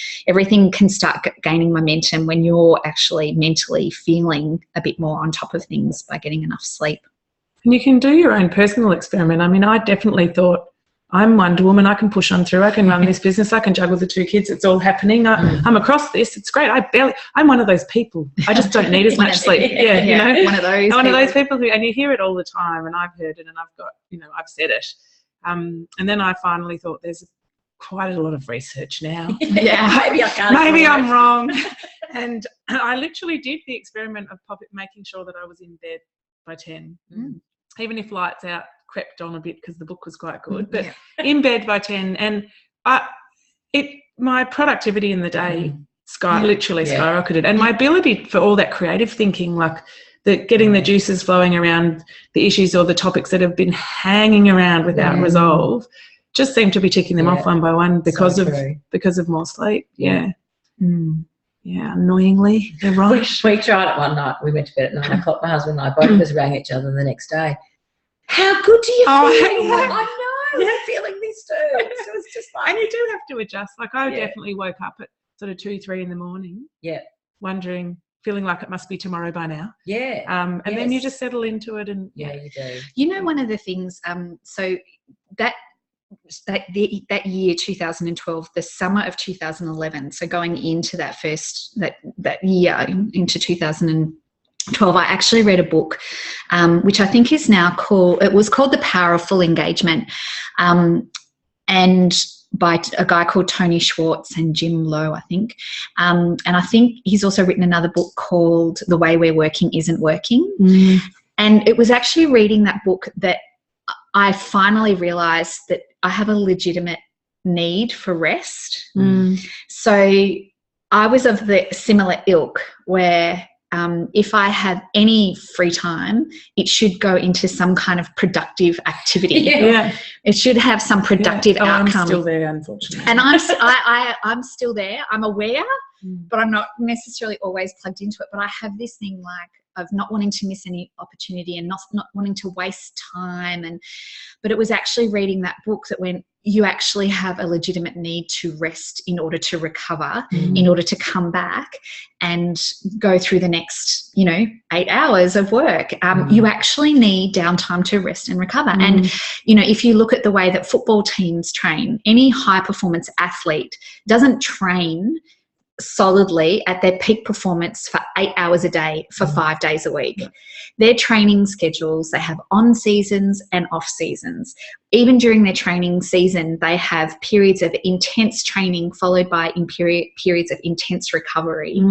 can start gaining momentum when you're actually mentally feeling a bit more on top of things by getting enough sleep. And you can do your own personal experiment. I mean, I definitely thought, I'm Wonder Woman, I can push on through, I can run this business, I can juggle the 2 kids, it's all happening, I'm across this, it's great. I'm one of those people. I just don't need as much sleep. Yeah, you know, one of those people who, and you hear it all the time, and I've heard it, and I've got, you know, I've said it. And then I finally thought, there's quite a lot of research now. Maybe I'm wrong. And I literally did the experiment of making sure that I was in bed by 10, even if lights out crept on a bit because the book was quite good, but in bed by 10, and my productivity in the day literally skyrocketed, and my ability for all that creative thinking, like getting the juices flowing around the issues or the topics that have been hanging around without resolve, just seemed to be ticking them off one by one because of more sleep. Yeah, annoyingly, they're right. We tried it one night. We went to bed at 9 o'clock. My husband and I, both of us rang each other the next day. How good do you feel? I know. I'm feeling this too. So it's just like, and you do have to adjust. Like I definitely woke up at sort of 2-3 in the morning. Yeah. Wondering, feeling like it must be tomorrow by now. Yeah. And then you just settle into it, and you do. You know, one of the things. So that year 2012, the summer of 2011. So going into that year into 2012, I actually read a book, which I think is now called The Power of Full Engagement, and by a guy called Tony Schwartz and Jim Lowe, I think. And I think he's also written another book called The Way We're Working Isn't Working. And it was actually reading that book that I finally realised that I have a legitimate need for rest. So I was of the similar ilk where if I have any free time, it should go into some kind of productive activity. It should have some productive outcome. I'm still there, unfortunately. And I'm still there. I'm aware, but I'm not necessarily always plugged into it. But I have this thing like of not wanting to miss any opportunity and not wanting to waste time. But it was actually reading that book that when you actually have a legitimate need to rest in order to recover, in order to come back and go through the next, 8 hours of work, you actually need downtime to rest and recover. And, if you look at the way that football teams train, any high performance athlete doesn't train solidly at their peak performance for 8 hours a day for 5 days a week. Their training schedules, they have on seasons and off seasons. Even during their training season, they have periods of intense training followed by periods of intense recovery.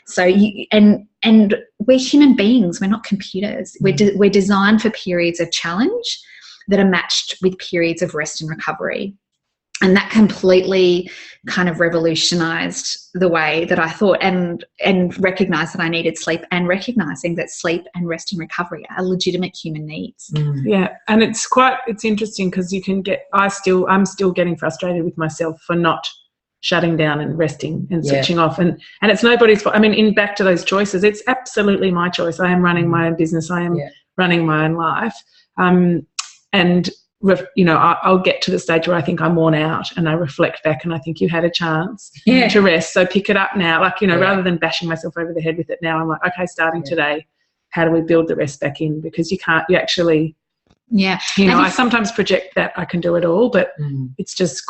So and we're human beings, we're not computers. We're designed for periods of challenge that are matched with periods of rest and recovery. And that completely kind of revolutionized the way that I thought and recognized that I needed sleep, and recognizing that sleep and rest and recovery are legitimate human needs. Yeah, and it's interesting because I'm still getting frustrated with myself for not shutting down and resting and switching off. And it's nobody's fault. I mean, back to those choices, it's absolutely my choice. I am running my own business. I am running my own life. And I'll get to the stage where I think I'm worn out and I reflect back and I think you had a chance to rest. So pick it up now. Rather than bashing myself over the head with it now, I'm like, okay, starting today, how do we build the rest back in? Because I sometimes project that I can do it all, but it's just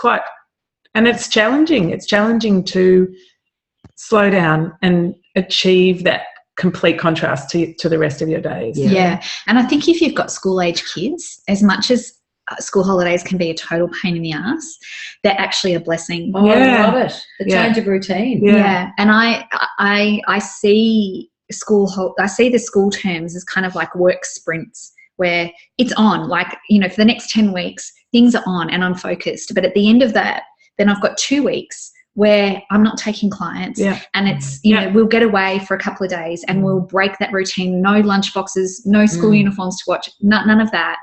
and it's challenging. It's challenging to slow down and achieve that complete contrast to the rest of your days. Yeah. And I think if you've got school-age kids, as much as school holidays can be a total pain in the ass, they're actually a blessing. I love it. The change of routine. And I see the school terms as kind of like work sprints where it's on, for the next 10 weeks things are on and I'm focused, but at the end of that then I've got 2 weeks where I'm not taking clients and it's, we'll get away for a couple of days and we'll break that routine. No lunch boxes, no school uniforms to watch, none of that.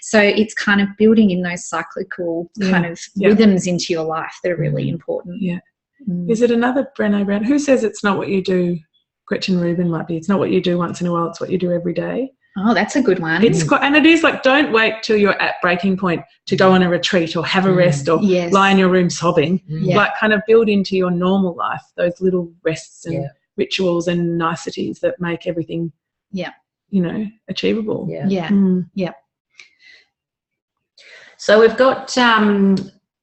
So it's kind of building in those cyclical kind of rhythms into your life that are really important. Yeah. Is it another Brené Brown? Who says it's not what you do? Gretchen Rubin might be. It's not what you do once in a while, it's what you do every day. Oh, that's a good one. It's quite, and it is like, don't wait till you're at breaking point to go on a retreat or have a rest or lie in your room sobbing. Like, kind of build into your normal life those little rests and rituals and niceties that make everything, achievable. Yeah. So we've got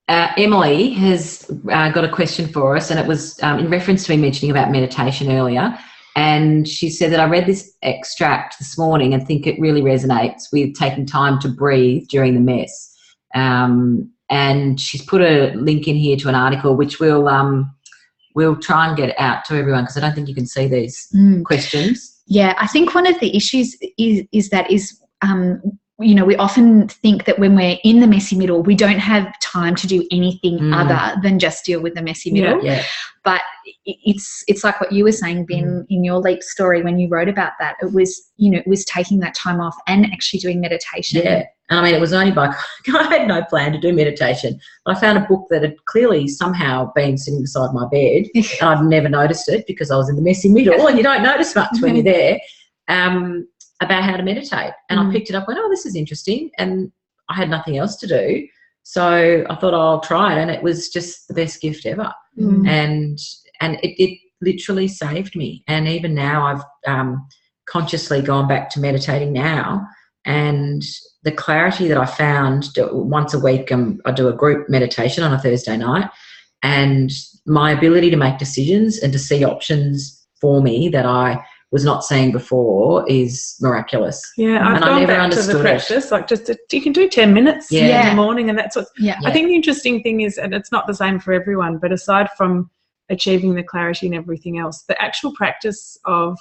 Emily has got a question for us, and it was in reference to me mentioning about meditation earlier. And she said that I read this extract this morning and think it really resonates with taking time to breathe during the mess. And she's put a link in here to an article which we'll try and get out to everyone, because I don't think you can see these questions. Yeah, I think one of the issues is we often think that when we're in the messy middle, we don't have time to do anything other than just deal with the messy middle. Yeah. But it's like what you were saying, Ben, in your leap story when you wrote about that. It was taking that time off and actually doing meditation. Yeah. And I mean, it was only I had no plan to do meditation. But I found a book that had clearly somehow been sitting beside my bed, and I'd never noticed it because I was in the messy middle, and you don't notice much when you're there. About how to meditate, and I picked it up and went, oh, this is interesting, and I had nothing else to do, so I thought, I'll try it, and it was just the best gift ever. And it literally saved me. And even now I've consciously gone back to meditating now, and the clarity that I found once a week, I do a group meditation on a Thursday night, and my ability to make decisions and to see options for me that I was not seeing before is miraculous. Yeah, I've gone back to the practice. Like, you can do 10 minutes in the morning, and that's what. I think the interesting thing is, and it's not the same for everyone, but aside from achieving the clarity and everything else, the actual practice of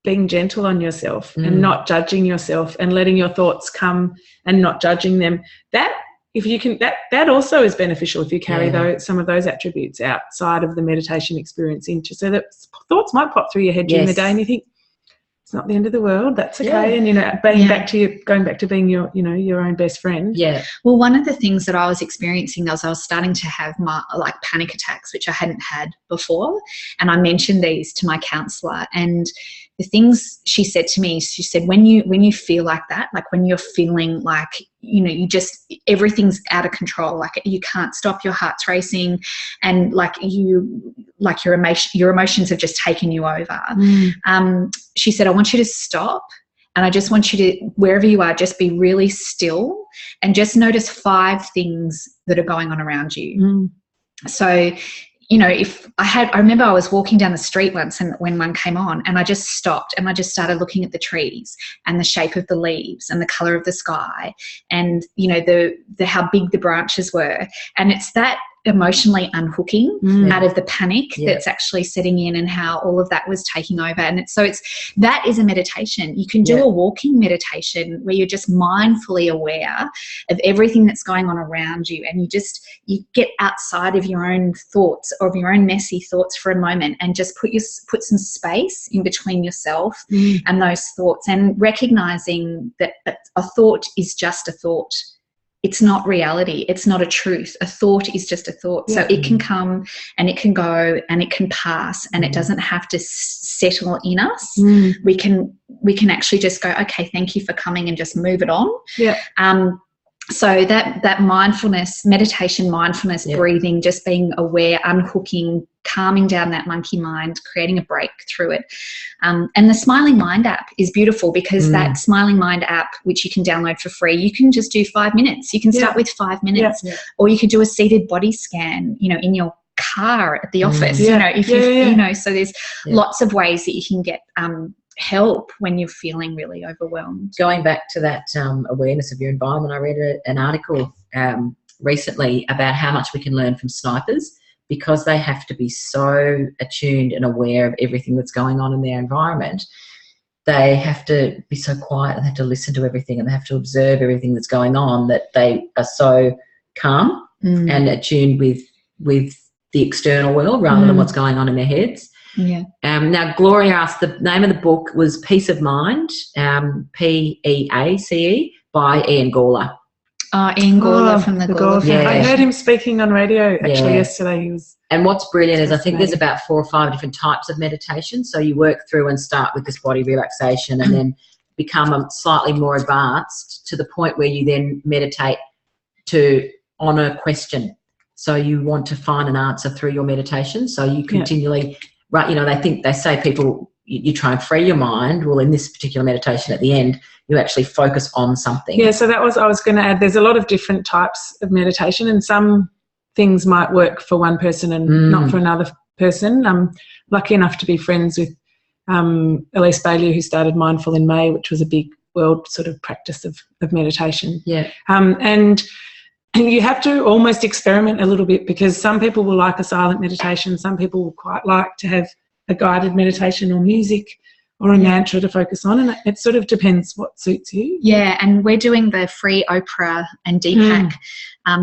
being gentle on yourself and not judging yourself and letting your thoughts come and not judging them, that if you can, that also is beneficial if you carry some of those attributes outside of the meditation experience into, so that thoughts might pop through your head during the day and you think it's not the end of the world, that's okay. And going back to being your own best friend. Well, one of the things that I was experiencing was I was starting to have my panic attacks, which I hadn't had before, and I mentioned these to my counsellor, and the things she said to me, she said, when you feel like that, like when you're feeling like, you just, everything's out of control, like you can't stop, your heart's racing, and your emotions have just taken you over. She said, I want you to stop, and I just want you to, wherever you are, just be really still and just notice 5 things that are going on around you. So, I remember I was walking down the street once, and when one came on, and I just stopped and I just started looking at the trees and the shape of the leaves and the color of the sky, and the how big the branches were, and it's that emotionally unhooking out of the panic that's actually setting in, and how all of that was taking over. And that is a meditation. You can do a walking meditation where you're just mindfully aware of everything that's going on around you, and you get outside of your own thoughts or of your own messy thoughts for a moment, and just put some space in between yourself and those thoughts, and recognizing that a thought is just a thought. It's not reality. It's not a truth. A thought is just a thought. So it can come and it can go and it can pass, and it doesn't have to settle in us. We can actually just go, okay, thank you for coming, and just move it on. So that mindfulness, meditation, breathing, just being aware, unhooking, calming down that monkey mind, creating a break through it. And the Smiling Mind app is beautiful, because that Smiling Mind app, which you can download for free, you can just do 5 minutes. You can start with 5 minutes, or you could do a seated body scan, in your car at the office, so there's lots of ways that you can get help when you're feeling really overwhelmed. Going back to that awareness of your environment, I read an article recently about how much we can learn from snipers, because they have to be so attuned and aware of everything that's going on in their environment. They have to be so quiet, and they have to listen to everything, and they have to observe everything that's going on, that they are so calm and attuned with the external world rather than what's going on in their heads. Now, Gloria asked, the name of the book was Peace of Mind, Peace, by Ian Gawler. Ian Gawler from the Gawler Foundation. I heard him speaking on radio actually yesterday. And what's brilliant is I think there's about 4 or 5 different types of meditation. So you work through and start with this body relaxation, and then become slightly more advanced to the point where you then meditate on a question. So you want to find an answer through your meditation. So you continually, right? You know, they say people, you try and free your mind. Well, in this particular meditation at the end, you actually focus on something. Yeah, so I was going to add, there's a lot of different types of meditation, and some things might work for one person and not for another person. I'm lucky enough to be friends with Elise Bailey, who started Mindful in May, which was a big world sort of practice of meditation. Yeah. And you have to almost experiment a little bit, because some people will like a silent meditation, some people will quite like to have a guided meditation or music or a mantra to focus on, and it sort of depends what suits you. Yeah, and we're doing the free Oprah and Deepak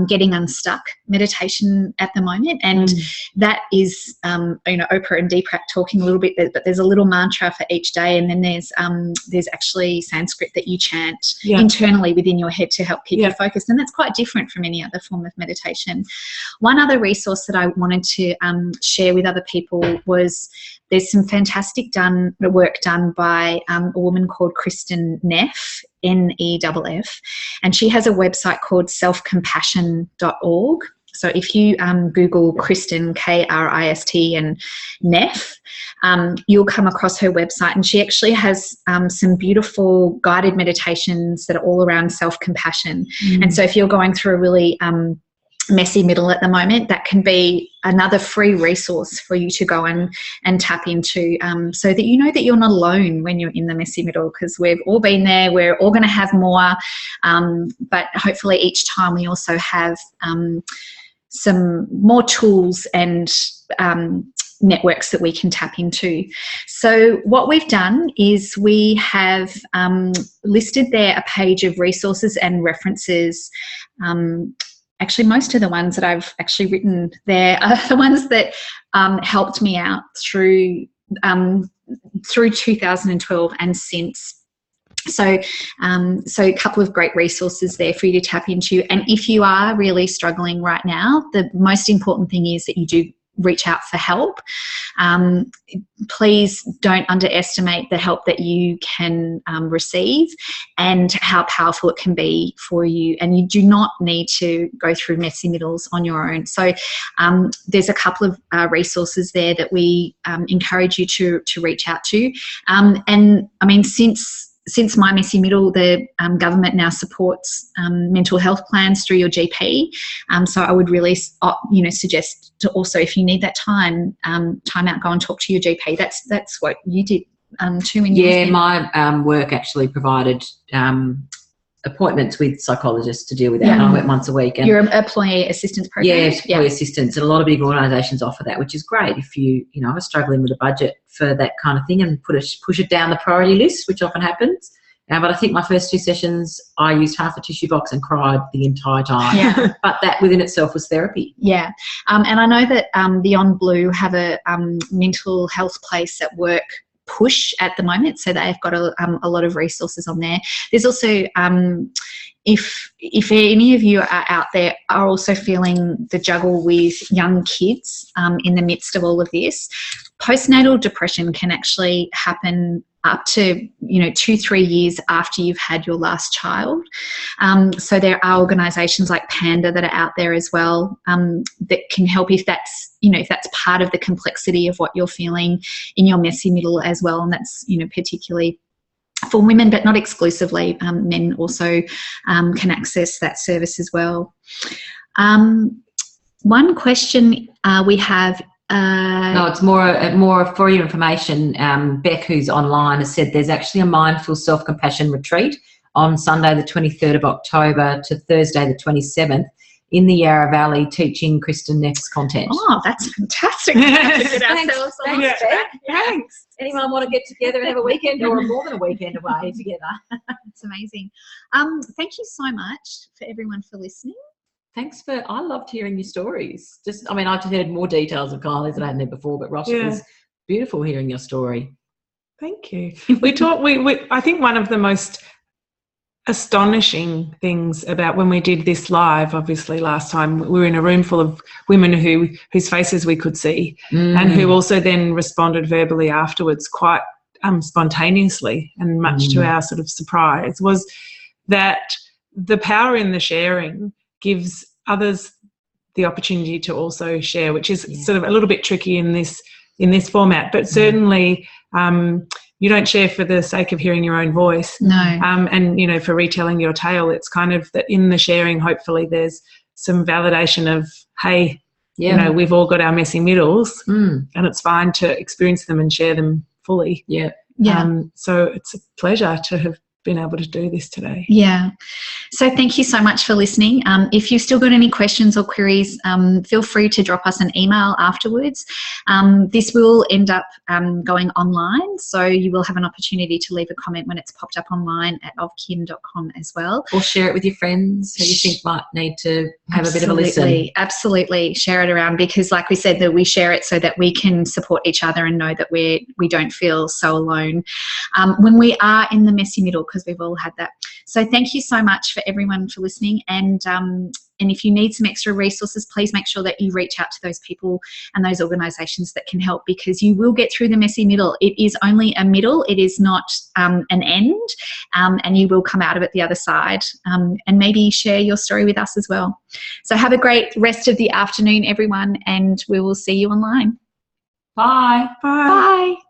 Getting Unstuck meditation at the moment, and that is, Oprah and Deepak talking a little bit, but there's a little mantra for each day, and then there's actually Sanskrit that you chant internally within your head to help keep you focused, and that's quite different from any other form of meditation. One other resource that I wanted to share with other people was there's some fantastic work done by a woman called Kristen Neff, Neff, and she has a website called selfcompassion.org. So if you Google Kristen, Krist, and Neff, you'll come across her website, and she actually has some beautiful guided meditations that are all around self-compassion. And so if you're going through a really messy middle at the moment, that can be another free resource for you to go and tap into, so that you know that you're not alone when you're in the messy middle, because we've all been there. We're all going to have more, but hopefully each time we also have some more tools and networks that we can tap into. So what we've done is we have listed there a page of resources and references. Actually, most of the ones that I've actually written there are the ones that helped me out through 2012 and since. So a couple of great resources there for you to tap into. And if you are really struggling right now, the most important thing is that you do reach out for help. Please don't underestimate the help that you can receive and how powerful it can be for you. And you do not need to go through messy middles on your own. So there's a couple of resources there that we encourage you to reach out to. And I mean, since my messy middle, the government now supports mental health plans through your GP. So I would really, suggest to also, if you need that time out, go and talk to your GP. That's what you did too. My work actually provided appointments with psychologists to deal with that. And I went once a week. And your employee assistance program. Employee assistance, and a lot of big organisations offer that, which is great if you are struggling with a budget for that kind of thing, and push it down the priority list, which often happens. But I think my first 2 sessions, I used half a tissue box and cried the entire time. Yeah. But that within itself was therapy. Yeah. And I know that Beyond Blue have a mental health place at work push at the moment, so they've got a lot of resources on there. There's also if any of you are out there are also feeling the juggle with young kids in the midst of all of this, postnatal depression can actually happen up to 2-3 years after you've had your last child. So there are organisations like Panda that are out there as well that can help if that's part of the complexity of what you're feeling in your messy middle as well. And that's particularly for women, but not exclusively. Men also can access that service as well. One question we have. No, it's more for your information. Beck, who's online, has said there's actually a mindful self-compassion retreat on Sunday the 23rd of October to Thursday the 27th in the Yarra Valley, teaching Kristen Neff's content. Oh, that's fantastic. Thanks. Anyone want to get together and have a weekend or more than a weekend away together? It's amazing. Thank you so much for everyone for listening. Thanks I loved hearing your stories. I've just heard more details of Kylie's that I hadn't heard before, but Roch, it was beautiful hearing your story. Thank you. I think one of the most astonishing things about when we did this live, obviously last time, we were in a room full of women whose faces we could see and who also then responded verbally afterwards quite spontaneously and much to our sort of surprise, was that the power in the sharing gives others the opportunity to also share, which is sort of a little bit tricky in this format, but certainly you don't share for the sake of hearing your own voice. No. And, you know, for retelling your tale, it's kind of that in the sharing, hopefully there's some validation of, hey, you know, we've all got our messy middles and it's fine to experience them and share them fully. Yeah. So it's a pleasure to have been able to do this today. Yeah. So thank you so much for listening. If you've still got any questions or queries, feel free to drop us an email afterwards. This will end up going online, so you will have an opportunity to leave a comment when it's popped up online at ofkin.com as well. Or share it with your friends who you think might need to have a bit of a listen. Absolutely. Share it around, because like we said, that we share it so that we can support each other and know that we don't feel so alone when we are in the messy middle, because we've all had that. So thank you so much for everyone for listening, and if you need some extra resources, please make sure that you reach out to those people and those organisations that can help, because you will get through the messy middle. It is only a middle, it is not an end, and you will come out of it the other side, and maybe share your story with us as well. So have a great rest of the afternoon, everyone, and we will see you online. Bye. Bye. Bye.